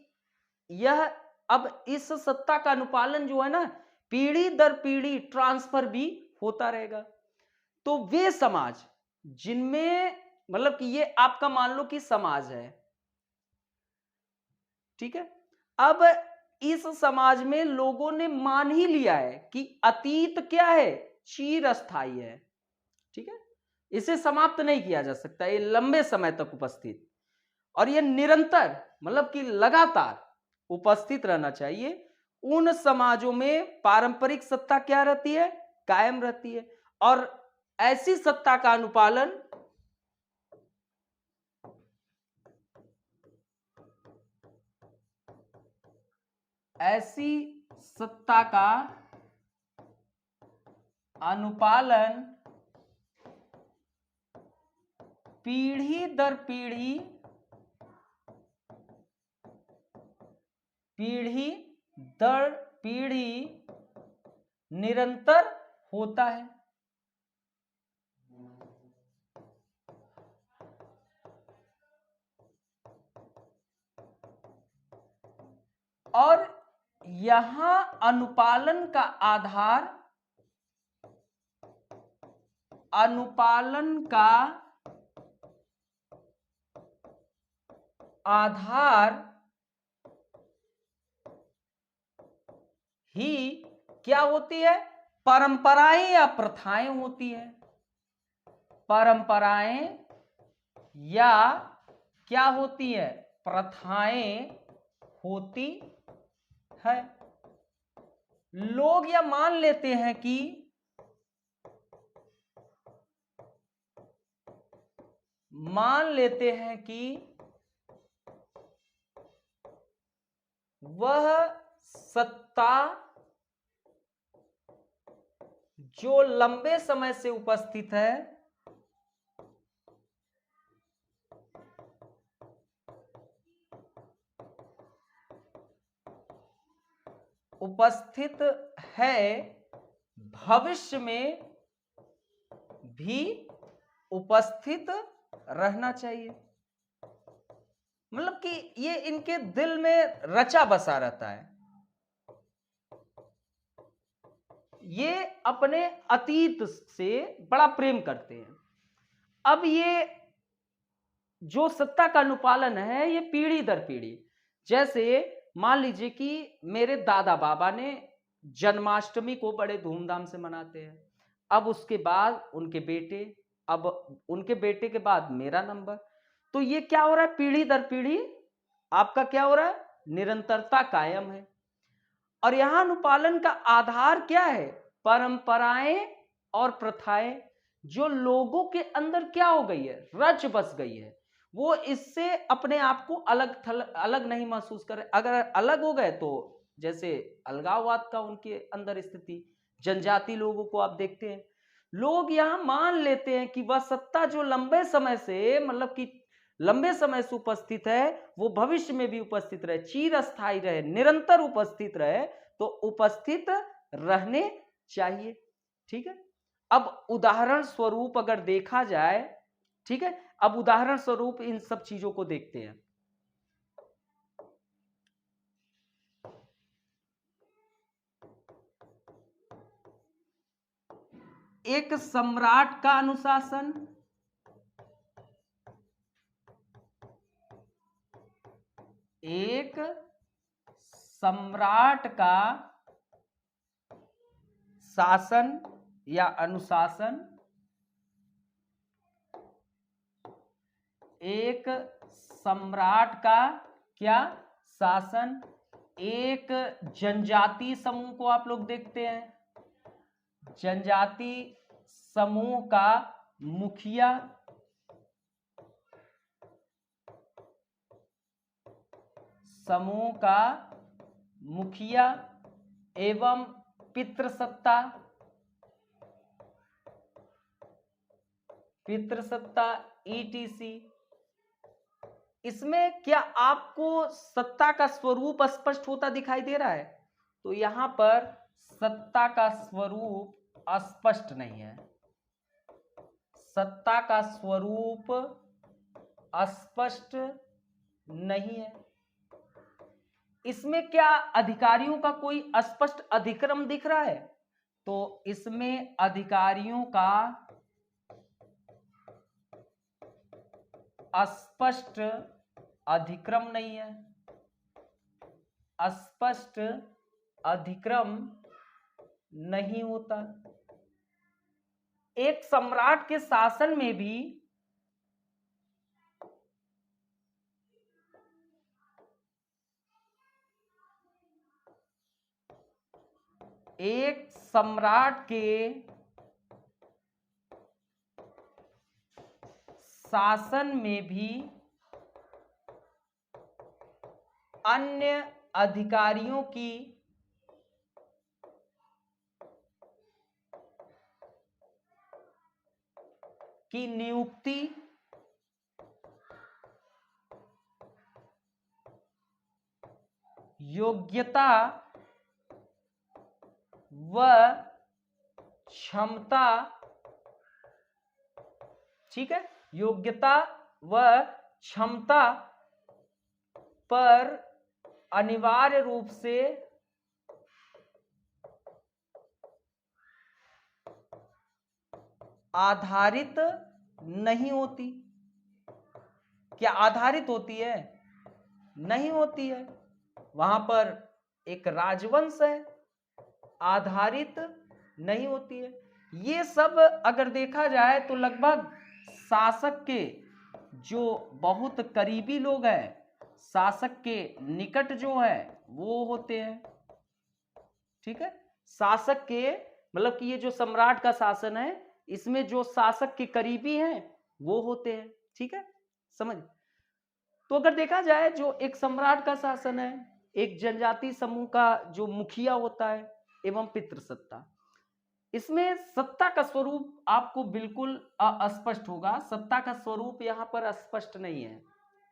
यह अब इस सत्ता का अनुपालन जो है ना, पीढ़ी दर पीढ़ी ट्रांसफर भी होता रहेगा। तो वे समाज जिनमें मतलब कि ये आपका मान लो कि समाज है, ठीक है, अब इस समाज में लोगों ने मान ही लिया है कि अतीत क्या है, चिरस्थायी है, ठीक है, इसे समाप्त नहीं किया जा सकता, ये लंबे समय तक उपस्थित, और ये निरंतर मतलब कि लगातार उपस्थित रहना चाहिए। उन समाजों में पारंपरिक सत्ता क्या रहती है, कायम रहती है, और ऐसी सत्ता का अनुपालन पीढ़ी दर पीढ़ी निरंतर होता है। और यहां अनुपालन का आधार ही क्या होती है, परंपराएं या प्रथाएं होती है। परंपराएं या क्या होती है, प्रथाएं होती है। लोग यह मान लेते हैं कि वह सत्ता जो लंबे समय से उपस्थित है, भविष्य में भी उपस्थित रहना चाहिए। मतलब कि ये इनके दिल में रचा बसा रहता है, ये अपने अतीत से बड़ा प्रेम करते हैं। अब ये जो सत्ता का अनुपालन है, ये पीढ़ी दर पीढ़ी, जैसे मान लीजिए कि मेरे दादा बाबा ने जन्माष्टमी को बड़े धूमधाम से मनाते हैं, अब उसके बाद उनके बेटे, अब उनके बेटे के बाद मेरा नंबर, तो ये क्या हो रहा है, पीढ़ी दर पीढ़ी आपका क्या हो रहा है, निरंतरता कायम है। और यहां अनुपालन का आधार क्या है, परंपराएं और प्रथाएं, जो लोगों के अंदर क्या हो गई है, रच बस गई है, वो इससे अपने आप को अलग नहीं महसूस कर रहे। अगर अलग हो गए तो जैसे अलगाववाद का उनके अंदर स्थिति, जनजाति लोगों को आप देखते हैं, लोग यहां मान लेते हैं कि वह सत्ता जो लंबे समय से मतलब कि लंबे समय से उपस्थित है, वो भविष्य में भी उपस्थित रहे, चिरस्थायी रहे, निरंतर उपस्थित रहे, तो उपस्थित रहने चाहिए। ठीक है, अब उदाहरण स्वरूप अगर देखा जाए, ठीक है, अब उदाहरण स्वरूप इन सब चीजों को देखते हैं। एक सम्राट का अनुशासन, एक सम्राट का शासन या अनुशासन, एक सम्राट का क्या शासन, एक जनजाति समूह को आप लोग देखते हैं, जनजाति समूह का मुखिया, समूह का मुखिया एवं पितृसत्ता, पितृसत्ता ईटीसी। इसमें क्या आपको सत्ता का स्वरूप स्पष्ट होता दिखाई दे रहा है? तो यहां पर सत्ता का स्वरूप स्पष्ट नहीं है, सत्ता का स्वरूप स्पष्ट नहीं है। इसमें क्या अधिकारियों का कोई स्पष्ट अधिक्रम दिख रहा है? तो इसमें अधिकारियों का स्पष्ट अधिक्रम नहीं है, स्पष्ट अधिक्रम नहीं होता। एक सम्राट के शासन में भी एक सम्राट के शासन में भी अन्य अधिकारियों की नियुक्ति योग्यता व क्षमता, ठीक है, योग्यता व क्षमता पर अनिवार्य रूप से आधारित नहीं होती। क्या आधारित होती है? नहीं होती है। वहां पर एक राजवंश है, आधारित नहीं होती है। ये सब अगर देखा जाए तो लगभग शासक के जो बहुत करीबी लोग हैं, शासक के निकट जो है वो होते हैं, ठीक है। शासक के मतलब कि ये जो सम्राट का शासन है इसमें जो शासक के करीबी हैं वो होते हैं, ठीक है, समझ। तो अगर देखा जाए जो एक सम्राट का शासन है, एक जनजाति समूह का जो मुखिया होता है एवं पितृसत्ता, इसमें सत्ता का स्वरूप आपको बिल्कुल अस्पष्ट होगा। सत्ता का स्वरूप यहाँ पर स्पष्ट नहीं है,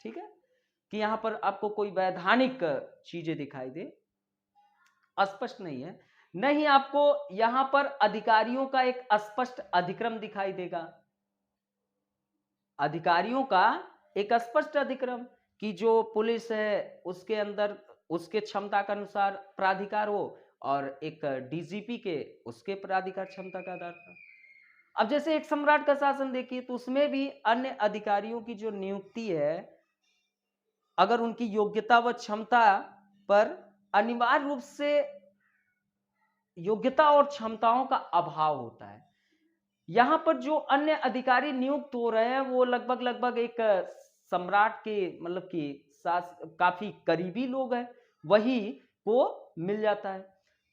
ठीक है, कि यहाँ पर आपको कोई वैधानिक चीजें दिखाई दे, स्पष्ट नहीं है। नहीं आपको यहाँ पर अधिकारियों का एक स्पष्ट अधिक्रम दिखाई देगा, अधिकारियों का एक स्पष्ट अधिक्रम कि जो पुलिस है उसके अंदर उसके क्षमता के अनुसार प्राधिकार हो और एक डीजीपी के उसके प्राधिकार क्षमता का आधार पर। अब जैसे एक सम्राट का शासन देखिए तो उसमें भी अन्य अधिकारियों की जो नियुक्ति है, अगर उनकी योग्यता व क्षमता पर अनिवार्य रूप से योग्यता और क्षमताओं का अभाव होता है। यहां पर जो अन्य अधिकारी नियुक्त हो रहे हैं वो लगभग एक सम्राट के मतलब कि काफी करीबी लोग हैं, वही को मिल जाता है।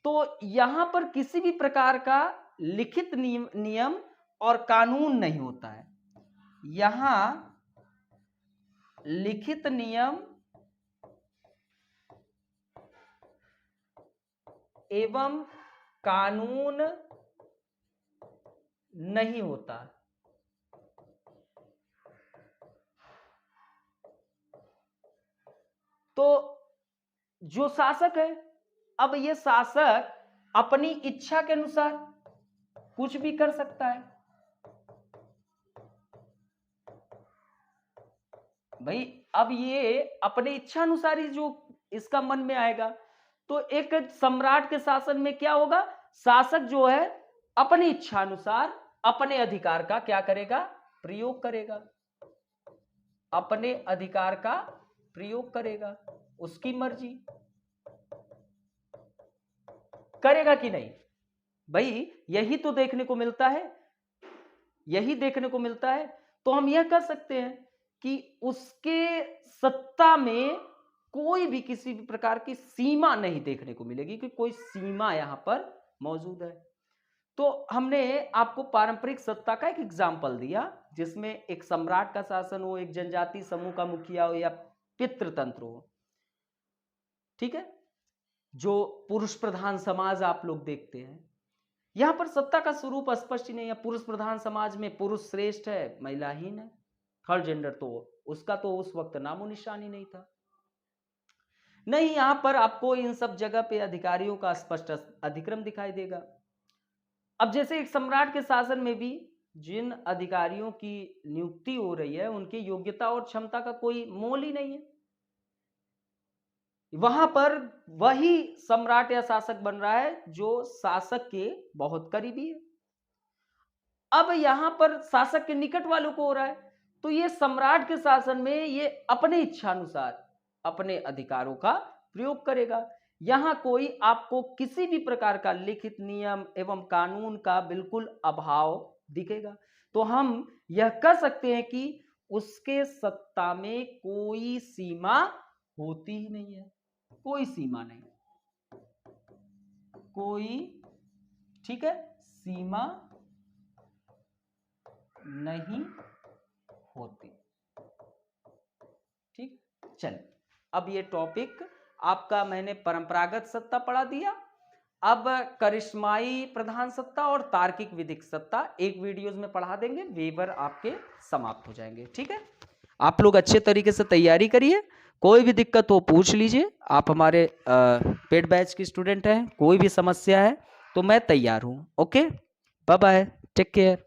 तो यहां पर किसी भी प्रकार का लिखित नियम और कानून नहीं होता है। यहां लिखित नियम एवं कानून नहीं होता। तो जो शासक है, अब ये शासक अपनी इच्छा के अनुसार कुछ भी कर सकता है। भाई अब ये अपनी इच्छा अनुसार ही जो इसका मन में आएगा। तो एक सम्राट के शासन में क्या होगा, शासक जो है अपनी इच्छानुसार अपने अधिकार का क्या करेगा, प्रयोग करेगा, अपने अधिकार का प्रयोग करेगा, उसकी मर्जी। करेगा कि नहीं भाई, यही तो देखने को मिलता है, यही देखने को मिलता है। तो हम यह कह सकते हैं कि उसके सत्ता में कोई भी किसी भी प्रकार की सीमा नहीं देखने को मिलेगी, कि कोई सीमा यहां पर मौजूद है। तो हमने आपको पारंपरिक सत्ता का एक एग्जाम्पल दिया, जिसमें एक सम्राट का शासन हो, एक जनजाति समूह का मुखिया हो, या पितृतंत्र हो, ठीक है, जो पुरुष प्रधान समाज आप लोग देखते हैं। यहां पर सत्ता का स्वरूप स्पष्ट ही नहीं है। पुरुष प्रधान समाज में पुरुष श्रेष्ठ है, महिलाहीन है, थर्ड जेंडर तो उसका तो उस वक्त नामो निशान ही नहीं था। नहीं, यहां पर आपको इन सब जगह पे अधिकारियों का स्पष्ट अधिक्रम दिखाई देगा। अब जैसे एक सम्राट के शासन में भी जिन अधिकारियों की नियुक्ति हो रही है, उनकी योग्यता और क्षमता का कोई मोल ही नहीं है। वहां पर वही सम्राट या शासक बन रहा है जो शासक के बहुत करीबी है। अब यहां पर शासक के निकट वालों को हो रहा है, तो ये सम्राट के शासन में ये अपने इच्छानुसार अपने अधिकारों का प्रयोग करेगा। यहां कोई आपको किसी भी प्रकार का लिखित नियम एवं कानून का बिल्कुल अभाव दिखेगा। तो हम यह कह सकते हैं कि उसके सत्ता में कोई सीमा होती ही नहीं है, कोई सीमा नहीं, कोई, ठीक है, सीमा नहीं होती। ठीक, चलिए, अब ये टॉपिक आपका मैंने परंपरागत सत्ता पढ़ा दिया। अब करिश्माई प्रधान सत्ता और तार्किक विधिक सत्ता एक वीडियोज में पढ़ा देंगे, वेवर आपके समाप्त हो जाएंगे। ठीक है, आप लोग अच्छे तरीके से तैयारी करिए, कोई भी दिक्कत हो पूछ लीजिए। आप हमारे पेड बैच के स्टूडेंट हैं, कोई भी समस्या है तो मैं तैयार हूँ। Okay, bye bye, take care.